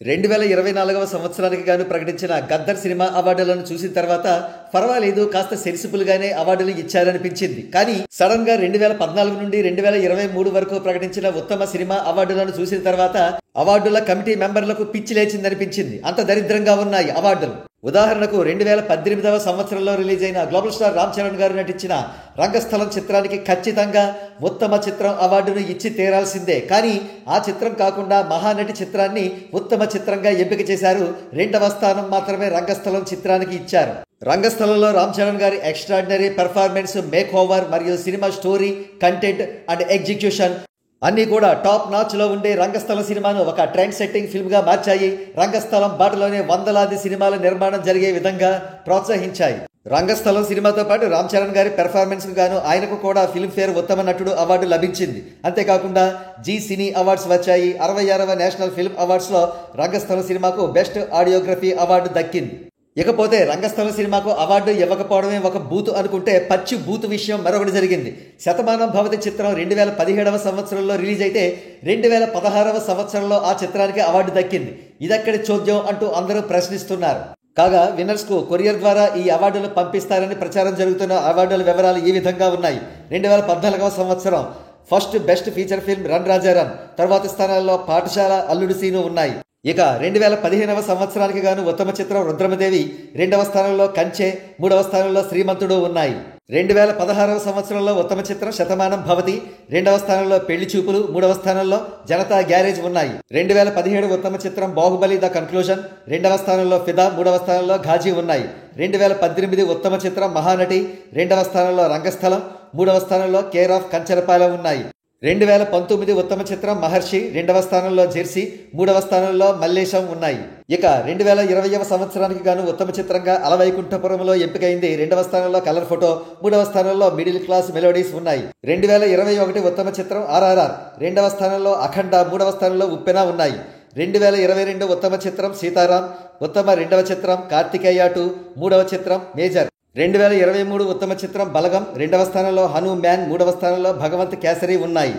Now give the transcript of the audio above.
2024వ సంవత్సరానికి గాను ప్రకటించిన గద్దర్ సినిమా అవార్డులను చూసిన తర్వాత పర్వాలేదు కాస్త సెన్సిబుల్ గానే అవార్డులు ఇచ్చారనిపించింది. కానీ సడన్ గా 2014 నుండి 2023 వరకు ప్రకటించిన ఉత్తమ సినిమా అవార్డులను చూసిన తర్వాత అవార్డుల కమిటీ మెంబర్లకు పిచ్చి లేచిందనిపించింది. అంత దరిద్రంగా ఉన్నాయి అవార్డులు. ఉదాహరణకు 2018వ సంవత్సరంలో రిలీజ్ అయిన గ్లోబల్ స్టార్ రామ్ చరణ్ గారు నటించిన రంగస్థలం చిత్రానికి ఖచ్చితంగా ఉత్తమ చిత్రం అవార్డును ఇచ్చి తీరాల్సిందే. కానీ ఆ చిత్రం కాకుండా మహానటి చిత్రాన్ని ఉత్తమ చిత్రంగా ఎంపిక చేశారు. 2వ స్థానం మాత్రమే రంగస్థలం చిత్రానికి ఇచ్చారు. రంగస్థలంలో రామ్ చరణ్ గారి ఎక్స్ట్రాడినరీ పెర్ఫార్మెన్స్, మేక్ ఓవర్ మరియు cinema story, content and execution అన్నీ కూడా టాప్ నాచ్ లో ఉండే రంగస్థలం సినిమాను ఒక ట్రెండ్ సెట్టింగ్ ఫిల్మ్ గా మార్చాయి. రంగస్థలం బాటలోనే వందలాది సినిమాల నిర్మాణం జరిగే విధంగా ప్రోత్సహించాయి. రంగస్థలం సినిమాతో పాటు రామ్ చరణ్ గారి పెర్ఫార్మెన్స్ కు గాను ఆయనకు కూడా ఫిల్మ్ఫేర్ ఉత్తమ నటుడు అవార్డు లభించింది. అంతేకాకుండా జీ సినీ అవార్డ్స్ వచ్చాయి. 66వ నేషనల్ ఫిల్మ్ అవార్డ్స్ లో రంగస్థలం సినిమాకు బెస్ట్ ఆడియోగ్రఫీ అవార్డు దక్కింది. ఇకపోతే రంగస్థలం సినిమాకు అవార్డు ఇవ్వకపోవడమే ఒక బూతు అనుకుంటే పచ్చి బూతు విషయం మరొకటి జరిగింది. శతమానం భవతి చిత్రం 2017వ సంవత్సరంలో రిలీజ్ అయితే 2016వ సంవత్సరంలో ఆ చిత్రానికి అవార్డు దక్కింది. ఇదక్కడి చోద్యం అంటూ అందరూ ప్రశ్నిస్తున్నారు. కాగా విన్నర్స్ కు కొరియర్ ద్వారా ఈ అవార్డులు పంపిస్తారని ప్రచారం జరుగుతున్న అవార్డుల వివరాలు ఈ విధంగా ఉన్నాయి. 2014వ సంవత్సరం first best feature film run Raja run, తర్వాతి స్థానాల్లో పాఠశాల, అల్లుడు సీను ఉన్నాయి. ఇక 2015వ సంవత్సరానికి గాను ఉత్తమ చిత్రం రుద్రమదేవి, 2వ స్థానంలో కంచె, 3వ స్థానంలో శ్రీమంతుడు ఉన్నాయి. 2016వ సంవత్సరంలో ఉత్తమ చిత్రం శతమానం భవతి, 2వ స్థానంలో పెళ్లి చూపులు, 3వ స్థానంలో జనతా గ్యారేజ్ ఉన్నాయి. 2017 ఉత్తమ చిత్రం బాహుబలి ద కన్క్లూజన్, 2వ స్థానంలో ఫిదా, 3వ స్థానంలో ఘాజీ ఉన్నాయి. 2018 ఉత్తమ చిత్రం మహానటి, 2వ స్థానంలో రంగస్థలం, 3వ స్థానంలో కేర్ ఆఫ్ కంచరపాలెం ఉన్నాయి. 2019 ఉత్తమ చిత్రం మహర్షి, 2వ స్థానంలో జెర్సీ, 3వ స్థానంలో మల్లేశం ఉన్నాయి. ఇక 2020వ సంవత్సరానికి గాను ఉత్తమ చిత్రంగా అలవైకుంఠపురంలో ఎంపికైంది. 2వ స్థానంలో కలర్ ఫోటో, 3వ స్థానంలో మిడిల్ క్లాస్ మెలోడీస్ ఉన్నాయి. 2021 ఉత్తమ చిత్రం ఆర్ఆర్ఆర్, 2వ స్థానంలో అఖండ, 3వ స్థానంలో ఉప్పెన ఉన్నాయి. 2022 ఉత్తమ చిత్రం సీతారాం, ఉత్తమ 2వ చిత్రం కార్తికేయ 2, 3వ చిత్రం మేజర్. 2023 ఉత్తమ చిత్రం బలగం, 2వ స్థానంలో హనుమాన్, 3వ స్థానంలో భగవంత్ కేసరి ఉన్నాయి.